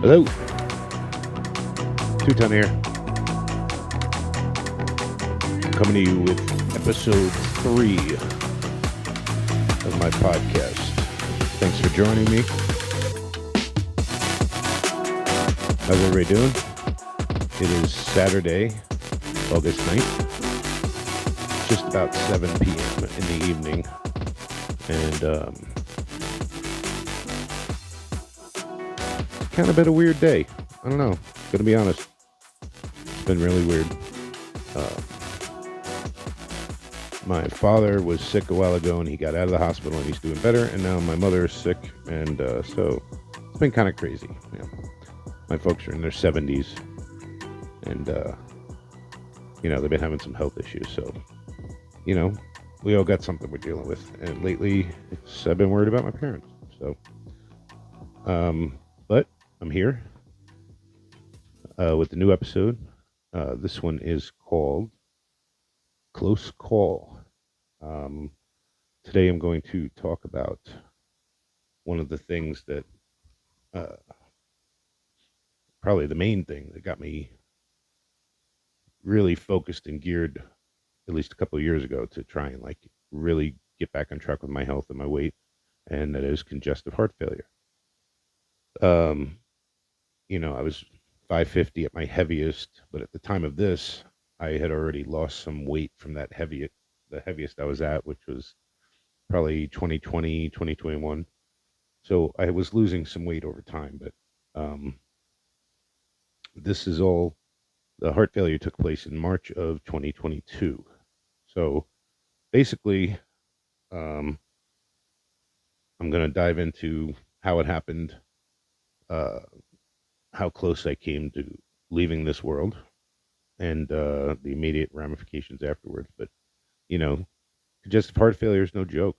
Hello, TwoTon here, coming to you with episode 3 of my podcast. Thanks for joining me. How's everybody doing? It is Saturday, August 9th, just about 7 p.m. in the evening, and kind of been a weird day. I don't know, gonna be honest, it's been really weird. My father was sick a while ago and he got out of the hospital and he's doing better, and now my mother is sick, and so it's been kind of crazy. Yeah. My folks are in their 70s, and they've been having some health issues, so we all got something we're dealing with, and lately I've been worried about my parents. So but I'm here with the new episode. This one is called Close Call. Today I'm going to talk about one of the things that probably the main thing that got me really focused and geared at least a couple of years ago to try and really get back on track with my health and my weight, and that is congestive heart failure. I was 550 at my heaviest, but at the time of this, I had already lost some weight from the heaviest I was at, which was probably 2020, 2021. So I was losing some weight over time, but this is all, the heart failure took place in March of 2022. So basically, I'm going to dive into how it happened, how close I came to leaving this world, and the immediate ramifications afterwards. But, congestive heart failure is no joke.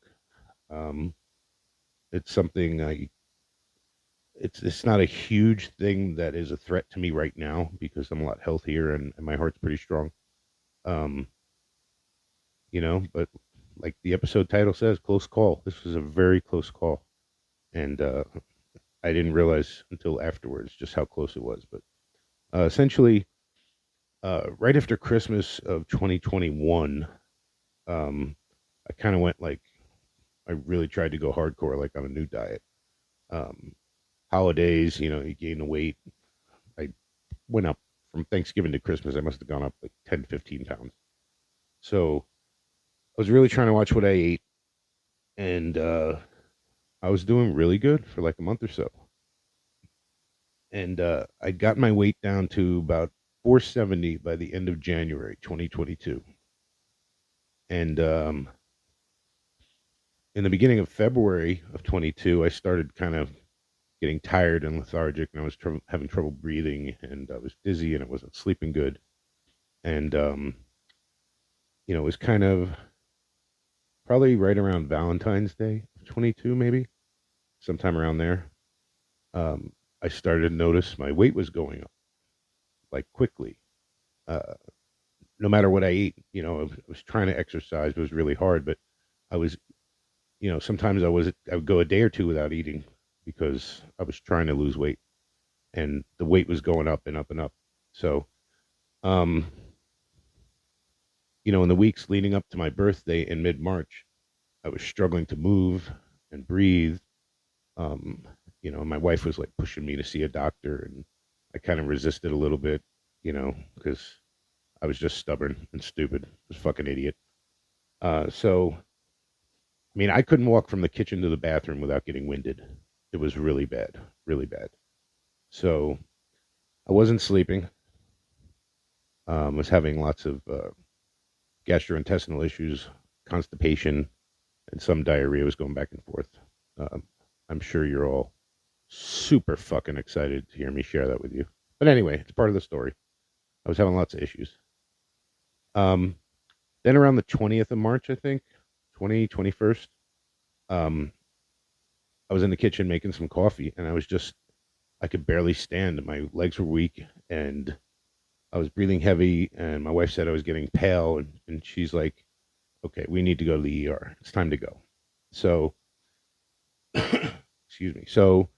It's something it's not a huge thing that is a threat to me right now because I'm a lot healthier and my heart's pretty strong. But like the episode title says, close call. This was a very close call. And I didn't realize until afterwards just how close it was. But essentially, right after Christmas of 2021, I kind of went I really tried to go hardcore, on a new diet. Holidays, you gain the weight. I went up from Thanksgiving to Christmas. I must have gone up 10, 15 pounds. So I was really trying to watch what I ate, and I was doing really good for a month or so. And I'd gotten my weight down to about 470 by the end of January 2022. And in the beginning of February of 22, I started kind of getting tired and lethargic, and I was having trouble breathing, and I was dizzy, and I wasn't sleeping good. And, it was kind of probably right around Valentine's Day of 22, maybe, sometime around there. I started to notice my weight was going up, quickly. No matter what I ate, I was trying to exercise, but it was really hard. But I was, sometimes I would go a day or two without eating because I was trying to lose weight, and the weight was going up and up and up. So, in the weeks leading up to my birthday in mid-March, I was struggling to move and breathe. My wife was pushing me to see a doctor, and I kind of resisted a little bit, because I was just stubborn and stupid. I was a fucking idiot. So, I couldn't walk from the kitchen to the bathroom without getting winded. It was really bad, really bad. So I wasn't sleeping. Was having lots of gastrointestinal issues, constipation, and some diarrhea. Was going back and forth. I'm sure you're all super fucking excited to hear me share that with you. But anyway, it's part of the story. I was having lots of issues. Then around the 20th of March, I think, 21st, I was in the kitchen making some coffee, and I could barely stand. My legs were weak, and I was breathing heavy, and my wife said I was getting pale, and she's like, okay, we need to go to the ER. It's time to go. So, excuse me. So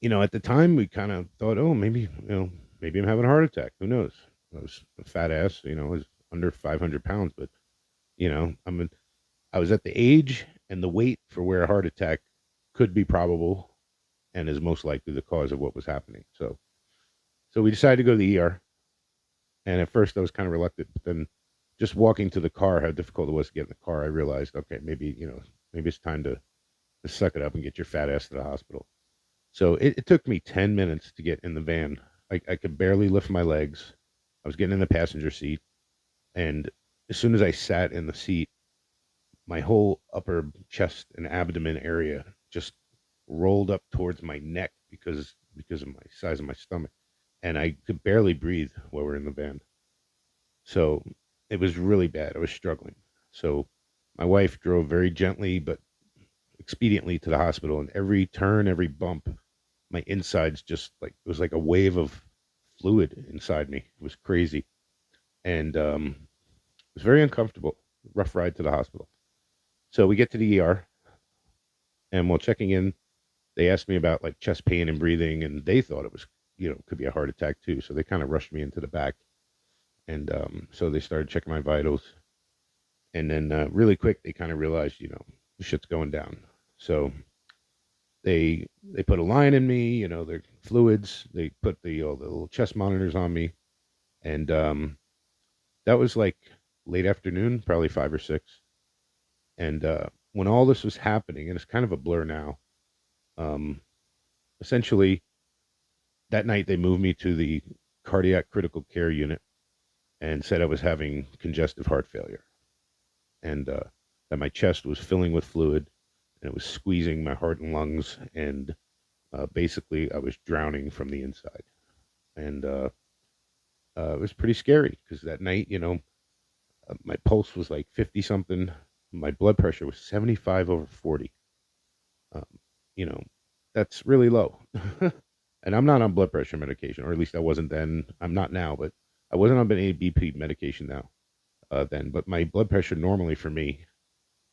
At the time we kind of thought, oh, maybe, maybe I'm having a heart attack. Who knows? I was a fat ass, I was under 500 pounds, but, I was at the age and the weight for where a heart attack could be probable and is most likely the cause of what was happening. So we decided to go to the ER. And at first I was kind of reluctant, but then just walking to the car, how difficult it was to get in the car, I realized, okay, maybe it's time to suck it up and get your fat ass to the hospital. So it took me 10 minutes to get in the van. I could barely lift my legs. I was getting in the passenger seat. And as soon as I sat in the seat, my whole upper chest and abdomen area just rolled up towards my neck because of my size of my stomach. And I could barely breathe while we're in the van. So it was really bad. I was struggling. So my wife drove very gently but expediently to the hospital, and every turn, every bump, my insides just like it was like a wave of fluid inside me. It was crazy, and it was very uncomfortable. Rough ride to the hospital. So we get to the ER, and while checking in, they asked me about like chest pain and breathing, and they thought it was could be a heart attack too. So they kind of rushed me into the back, and so they started checking my vitals, and then really quick they kind of realized the shit's going down. So they put a line in me, their fluids. They put the little chest monitors on me, and that was like late afternoon, probably 5 or 6. And when all this was happening, and it's kind of a blur now, um, essentially that night they moved me to the cardiac critical care unit and said I was having congestive heart failure, and that my chest was filling with fluid and it was squeezing my heart and lungs, and basically I was drowning from the inside. And it was pretty scary because that night, my pulse was like 50 something. My blood pressure was 75 over 40. Um, you know, that's really low. And I'm not on blood pressure medication, or at least I wasn't then. I'm not now, but I wasn't on any BP medication now then. But my blood pressure normally for me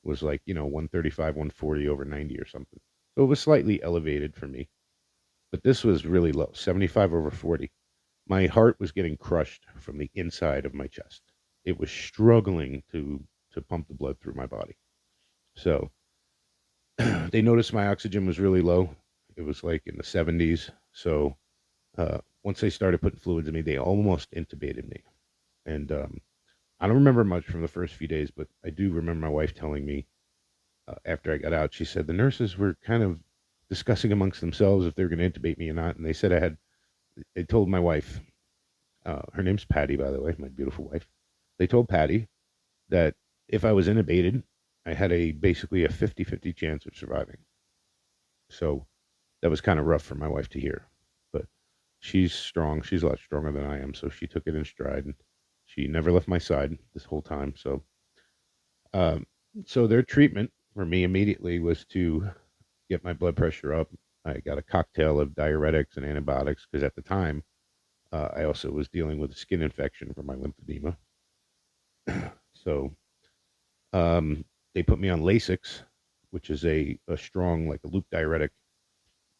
was like, 135, 140 over 90 or something. So it was slightly elevated for me. But this was really low, 75 over 40. My heart was getting crushed from the inside of my chest. It was struggling to pump the blood through my body. So they noticed my oxygen was really low. It was like in the 70s. So once they started putting fluids in me, they almost intubated me. And I don't remember much from the first few days, but I do remember my wife telling me after I got out, she said the nurses were kind of discussing amongst themselves if they were going to intubate me or not. And they told my wife, her name's Patty, by the way, my beautiful wife. They told Patty that if I was intubated, I had basically a 50-50 chance of surviving. So that was kind of rough for my wife to hear. But she's strong. She's a lot stronger than I am. So she took it in stride, and she never left my side this whole time. Um, so their treatment for me immediately was to get my blood pressure up. I got a cocktail of diuretics and antibiotics because at the time I also was dealing with a skin infection from my lymphedema. So they put me on Lasix, which is a strong, like a loop diuretic,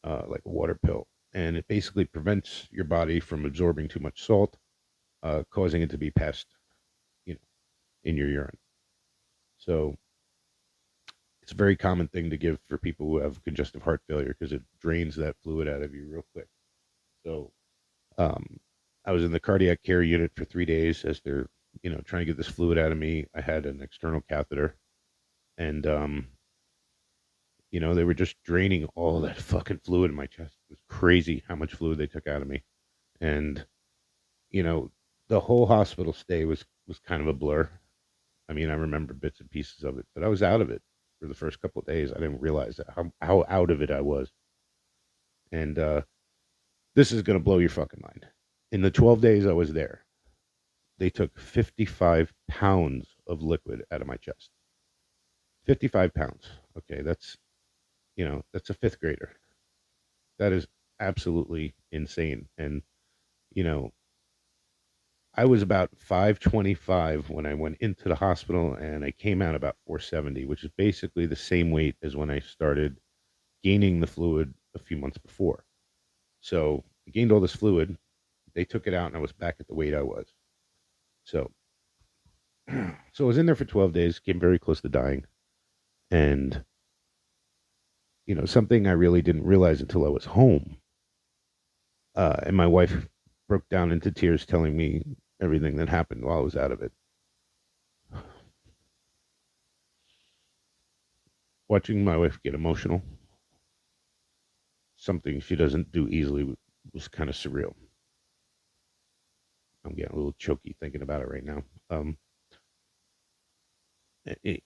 like a water pill. And it basically prevents your body from absorbing too much salt, causing it to be passed, you know, in your urine. So it's a very common thing to give for people who have congestive heart failure because it drains that fluid out of you real quick. So um, I was in the cardiac care unit for 3 days as they're, trying to get this fluid out of me. I had an external catheter, and they were just draining all that fucking fluid in my chest. It was crazy how much fluid they took out of me. And, you know, the whole hospital stay was kind of a blur. I mean, I remember bits and pieces of it, but I was out of it for the first couple of days. I didn't realize that how out of it I was. And this is going to blow your fucking mind. In the 12 days I was there, they took 55 pounds of liquid out of my chest. 55 pounds. Okay, that's a fifth grader. That is absolutely insane. And, you know, I was about 525 when I went into the hospital, and I came out about 470, which is basically the same weight as when I started gaining the fluid a few months before. So I gained all this fluid. They took it out, and I was back at the weight I was. So, so I was in there for 12 days, came very close to dying. And, something I really didn't realize until I was home. And my wife broke down into tears telling me everything that happened while I was out of it. Watching my wife get emotional, something she doesn't do easily, was kind of surreal. I'm getting a little choky thinking about it right now. It,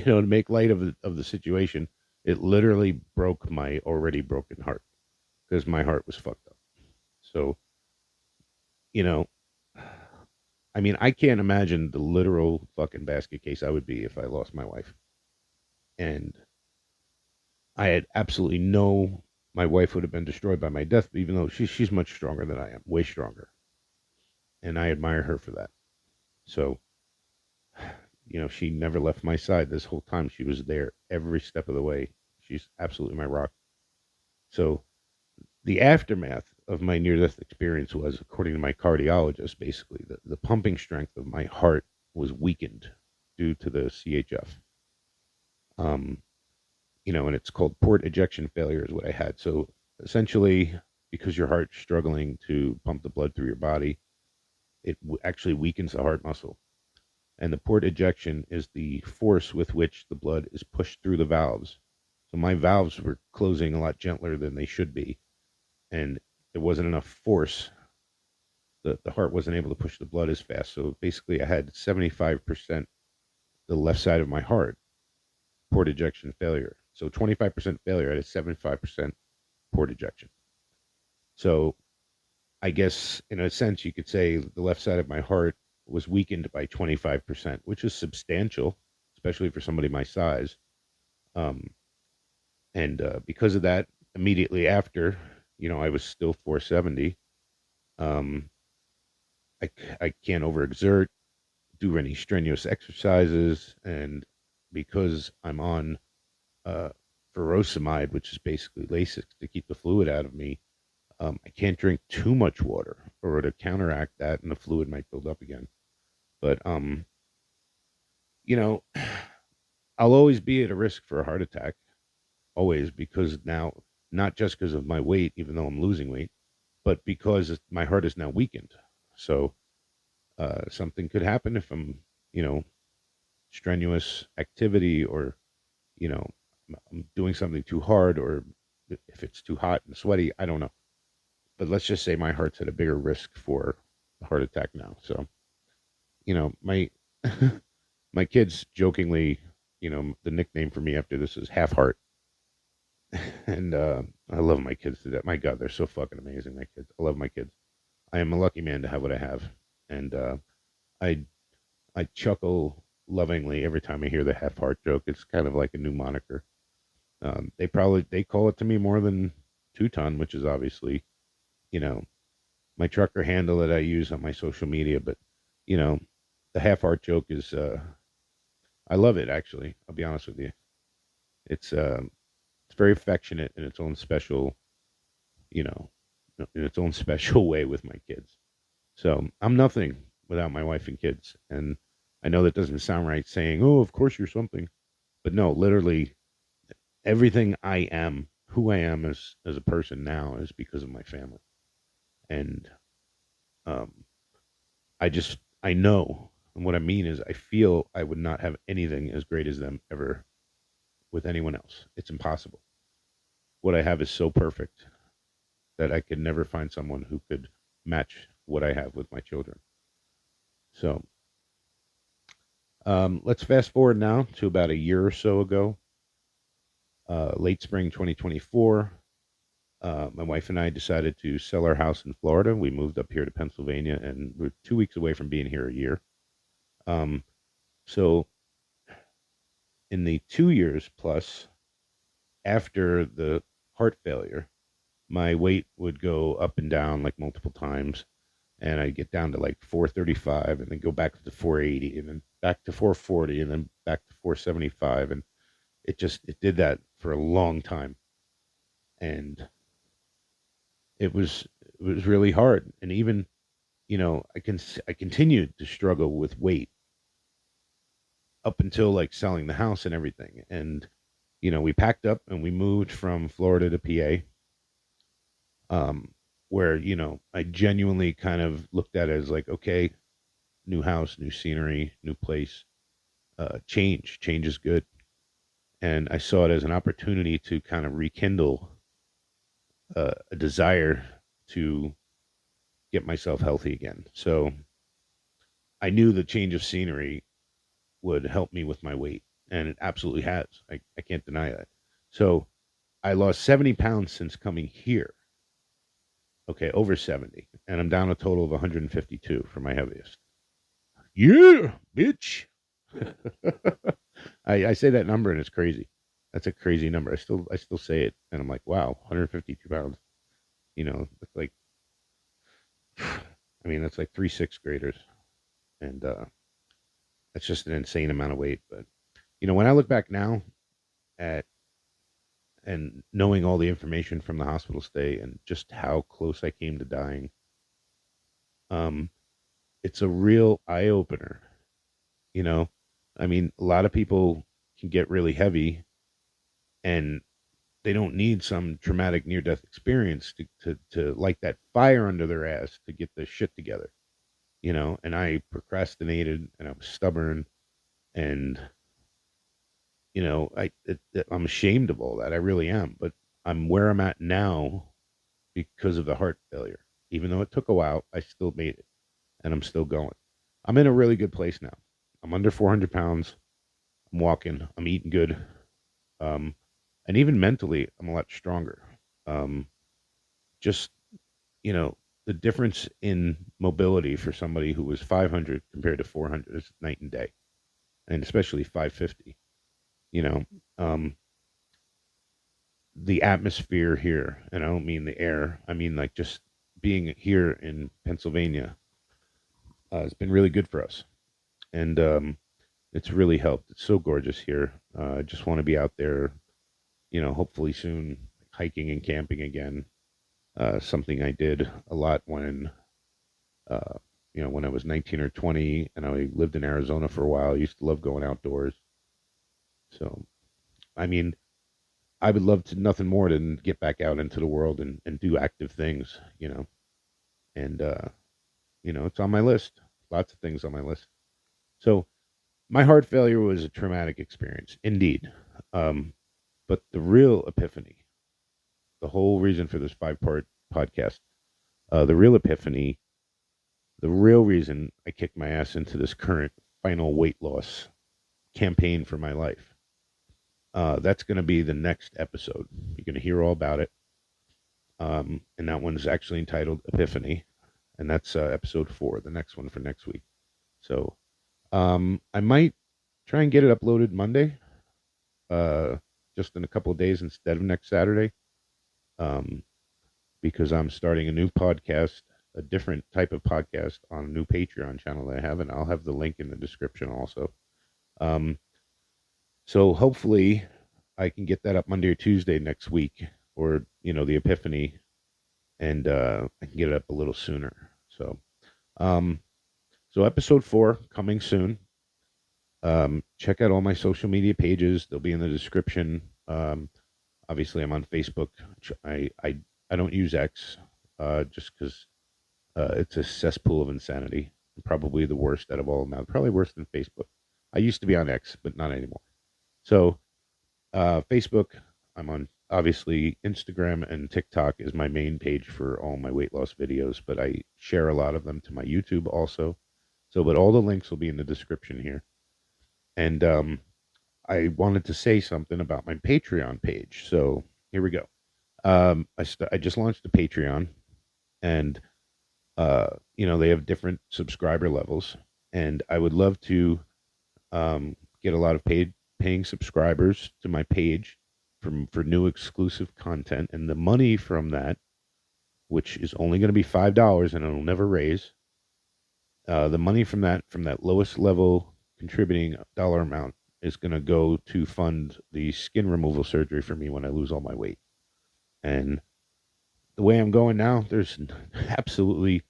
to make light of the situation, it literally broke my already broken heart because my heart was fucked up. So, you know, I mean, I can't imagine the literal fucking basket case I would be if I lost my wife. And I had absolutely my wife would have been destroyed by my death, even though she's much stronger than I am, way stronger. And I admire her for that. So, she never left my side this whole time. She was there every step of the way. She's absolutely my rock. So, the aftermath of my near death experience was, according to my cardiologist, basically the pumping strength of my heart was weakened due to the CHF. And it's called port ejection failure, is what I had. So, essentially, because your heart's struggling to pump the blood through your body, it actually weakens the heart muscle. And the port ejection is the force with which the blood is pushed through the valves. So my valves were closing a lot gentler than they should be, and there wasn't enough force. The heart wasn't able to push the blood as fast. So basically, I had 75% the left side of my heart port ejection failure. So 25% failure, I had a 75% port ejection. So I guess in a sense, you could say the left side of my heart was weakened by 25%, which is substantial, especially for somebody my size. Um, and because of that, immediately after, I was still 470. Um, I can't overexert, do any strenuous exercises, and because I'm on uh, furosemide, which is basically Lasix to keep the fluid out of me, I can't drink too much water, or to counteract that, and the fluid might build up again. But you know, I'll always be at a risk for a heart attack, always, because now, not just because of my weight, even though I'm losing weight, but because my heart is now weakened. So something could happen if you know, strenuous activity, or you know, I'm doing something too hard, or if it's too hot and sweaty. I don't know. But let's just say my heart's at a bigger risk for a heart attack now. So, my my kids jokingly, the nickname for me after this is Half Heart. And I love my kids to death. My God, they're so fucking amazing, my kids. I love my kids. I am a lucky man to have what I have. And I I chuckle lovingly every time I hear the Half Heart joke. It's kind of like a new moniker. They call it to me more than TwoTon, which is obviously, you know, my trucker handle that I use on my social media. But, you know, the Half Heart joke is I love it, actually. I'll be honest with you. It's very affectionate in its own special, you know, in its own special way with my kids. So I'm nothing without my wife and kids. And I know that doesn't sound right saying, oh, of course you're something. But no, literally everything I am, who I am as a person now, is because of my family. And um, I know. And what I mean is, I feel I would not have anything as great as them ever with anyone else. It's impossible. What I have is so perfect that I could never find someone who could match what I have with my children. So let's fast forward now to about a year or so ago, late spring 2024. My wife and I decided to sell our house in Florida. We moved up here to Pennsylvania, and we're 2 weeks away from being here a year. Um, so, in the 2 years plus after the heart failure, my weight would go up and down like multiple times, and I'd get down to like 435, and then go back to 480, and then back to 440, and then back to 475, and it did that for a long time. And it was really hard. And even, I continued to struggle with weight up until like selling the house and everything. And, we packed up and we moved from Florida to PA, where, I genuinely kind of looked at it as like, okay, new house, new scenery, new place, change is good. And I saw it as an opportunity to kind of rekindle a desire to get myself healthy again. So I knew the change of scenery would help me with my weight, and it absolutely has. I can't deny that. So I lost 70 pounds since coming here. Okay, over 70. And I'm down a total of 152 for my heaviest. Yeah, bitch. I say that number and it's crazy. That's a crazy number. I still say it and I'm like, wow, 152 pounds. It's like, I mean, that's like three sixth graders. And that's just an insane amount of weight. But, when I look back now at and knowing all the information from the hospital stay and just how close I came to dying, um, it's a real eye opener. You know, I mean, a lot of people can get really heavy and they don't need some traumatic near death experience to light that fire under their ass to get this shit together. And I procrastinated and I was stubborn and I'm ashamed of all that. I really am, but I'm where I'm at now because of the heart failure. Even though it took a while, I still made it and I'm still going. I'm in a really good place now. I'm under 400 pounds. I'm walking. I'm eating good. Um, and even mentally, I'm a lot stronger. Um, just, you know, the difference in mobility for somebody who was 500 compared to 400 is night and day, and especially 550. You know, um, the atmosphere here, and I don't mean the air, I mean like just being here in Pennsylvania has been really good for us. And it's really helped. It's so gorgeous here. I just want to be out there, hopefully soon, hiking and camping again. Something I did a lot uh, when I was 19 or 20 and I lived in Arizona for a while. I used to love going outdoors. So, I mean, I would love to nothing more than get back out into the world and do active things, and, it's on my list. Lots of things on my list. So, my heart failure was a traumatic experience, indeed. Um, but the real epiphany, the whole reason for this 5-part podcast, the real epiphany, the real reason I kicked my ass into this current final weight loss campaign for my life, that's going to be the next episode. You're going to hear all about it. And that one's actually entitled Epiphany. And that's episode 4, the next one for next week. So I might try and get it uploaded Monday, uh, just in a couple of days instead of next Saturday, um, because I'm starting a new podcast, a different type of podcast on a new Patreon channel that I have, and I'll have the link in the description also. Um, so hopefully I can get that up Monday or Tuesday next week, or the Epiphany, and I can get it up a little sooner. Um, so episode 4 coming soon. Check out all my social media pages. They'll be in the description. Obviously, I'm on Facebook. I don't use X, just because it's a cesspool of insanity. Probably the worst out of all of them. Probably worse than Facebook. I used to be on X, but not anymore. So Facebook, I'm on. Obviously, Instagram and TikTok is my main page for all my weight loss videos, but I share a lot of them to my YouTube also. So, but all the links will be in the description here. And I wanted to say something about my Patreon page. So here we go. I just launched a Patreon, and they have different subscriber levels, and I would love to get a lot of paying subscribers to my page for new exclusive content, and the money from that, which is only going to be $5 and it'll never raise. The money from that lowest level contributing dollar amount is going to go to fund the skin removal surgery for me when I lose all my weight. And the way I'm going now, there's absolutely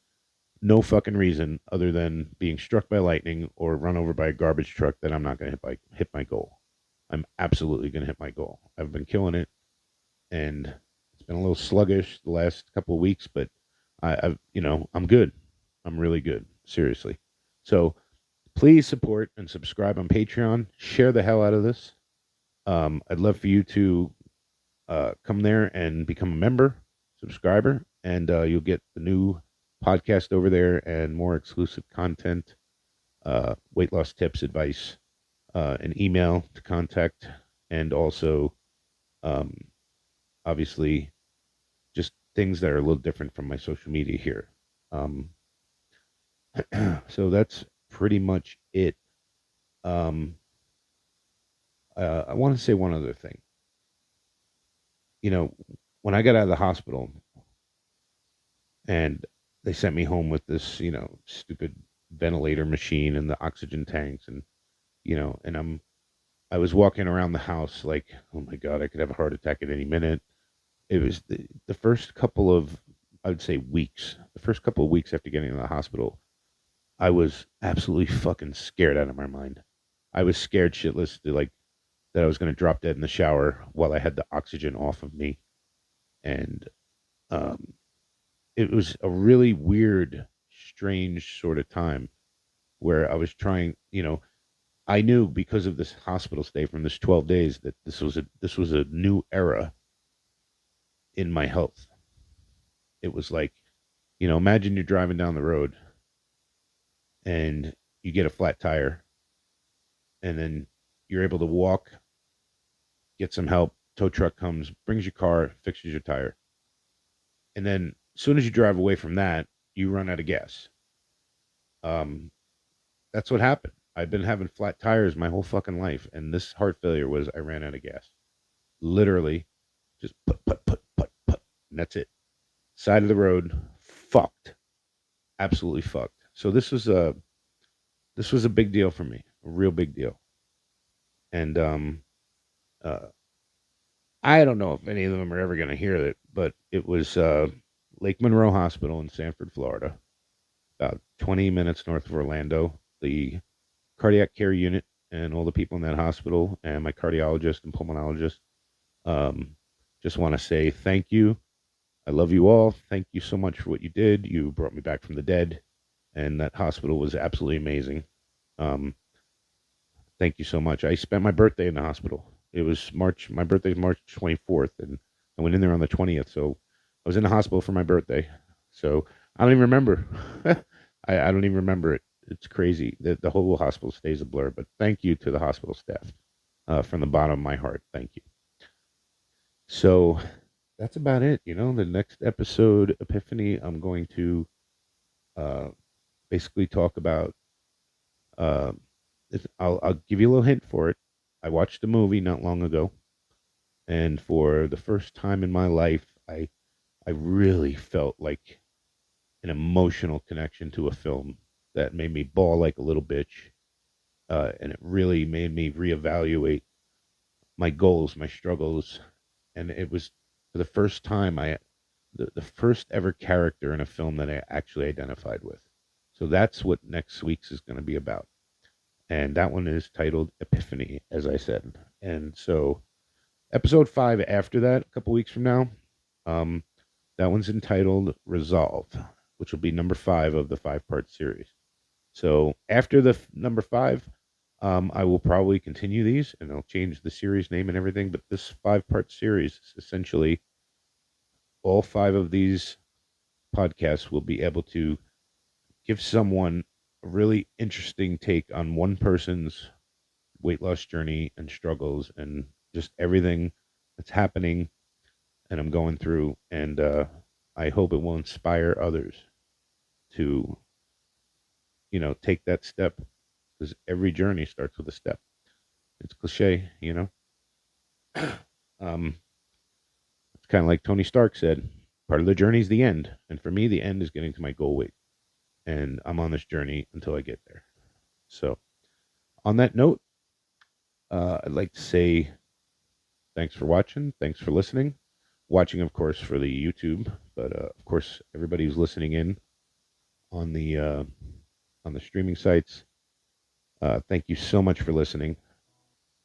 no fucking reason other than being struck by lightning or run over by a garbage truck that I'm not going to hit my goal. I'm absolutely going to hit my goal. I've been killing it, and it's been a little sluggish the last couple of weeks, but I'm good. I'm really good. Seriously. So please support and subscribe on Patreon. Share the hell out of this. I'd love for you to come there and become a member, subscriber, and you'll get the new podcast over there and more exclusive content, weight loss tips, advice, an email to contact, and also, um, obviously, just things that are a little different from my social media here. Um, so that's pretty much it. Um, I want to say one other thing. You know, when I got out of the hospital and they sent me home with this, stupid ventilator machine and the oxygen tanks, and I was walking around the house like, oh my god, I could have a heart attack at any minute. It was the first couple of, I would say, weeks. The first couple of weeks after getting in the hospital, I was absolutely fucking scared out of my mind. I was scared shitless that I was going to drop dead in the shower while I had the oxygen off of me, and um, it was a really weird, strange sort of time where I was trying. I knew because of this hospital stay from this 12 days that this was a new era in my health. It was like, imagine you're driving down the road and you get a flat tire, and then you're able to walk, get some help. Tow truck comes, brings your car, fixes your tire, and then as soon as you drive away from that, you run out of gas. Um, that's what happened. I've been having flat tires my whole fucking life, and this heart failure was I ran out of gas. Literally, just put, and that's it. Side of the road, fucked, absolutely fucked. So this was a big deal for me, a real big deal, and uh, I don't know if any of them are ever going to hear it, but it was Lake Monroe Hospital in Sanford, Florida, about 20 minutes north of Orlando. The cardiac care unit and all the people in that hospital, and my cardiologist and pulmonologist. Um, just want to say thank you. I love you all. Thank you so much for what you did. You brought me back from the dead, and that hospital was absolutely amazing. Um, thank you so much. I spent my birthday in the hospital. It was March. My birthday is March 24th, and I went in there on the 20th. So I was in the hospital for my birthday. So I don't even remember. I don't even remember it. It's crazy. The whole hospital stays a blur. But thank you to the hospital staff, from the bottom of my heart. Thank you. So that's about it. The next episode, Epiphany, I'm going to uh, basically talk about. Uh, I'll give you a little hint for it. I watched a movie not long ago, and for the first time in my life, I really felt like an emotional connection to a film that made me bawl like a little bitch, and it really made me reevaluate my goals, my struggles, and it was for the first time the first ever character in a film that I actually identified with. So that's what next week's is going to be about, and that one is titled Epiphany, as I said. And so episode 5 after that, a couple weeks from now, um, that one's entitled Resolve, which will be number 5 of the 5-part series. So after the number 5, I will probably continue these, and I'll change the series name and everything. But this 5-part series is essentially all 5 of these podcasts will be able to give someone a really interesting take on one person's weight loss journey and struggles and just everything that's happening and I'm going through. And I hope it will inspire others to, take that step, because every journey starts with a step. It's cliche. Um, it's kind of like Tony Stark said, part of the journey is the end. And for me, the end is getting to my goal weight. And I'm on this journey until I get there. So, on that note, I'd like to say thanks for watching. Thanks for listening. watching, of course, for the YouTube, but of course, everybody who's listening in on the streaming sites. Thank you so much for listening.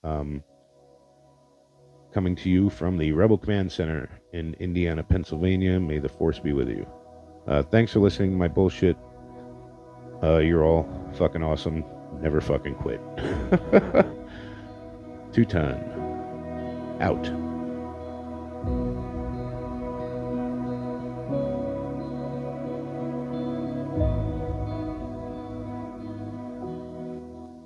Um, Coming to you from the Rebel Command Center in Indiana, Pennsylvania. May the force be with you. Thanks for listening to my bullshit. You're all fucking awesome. Never fucking quit. TwoTon. Out.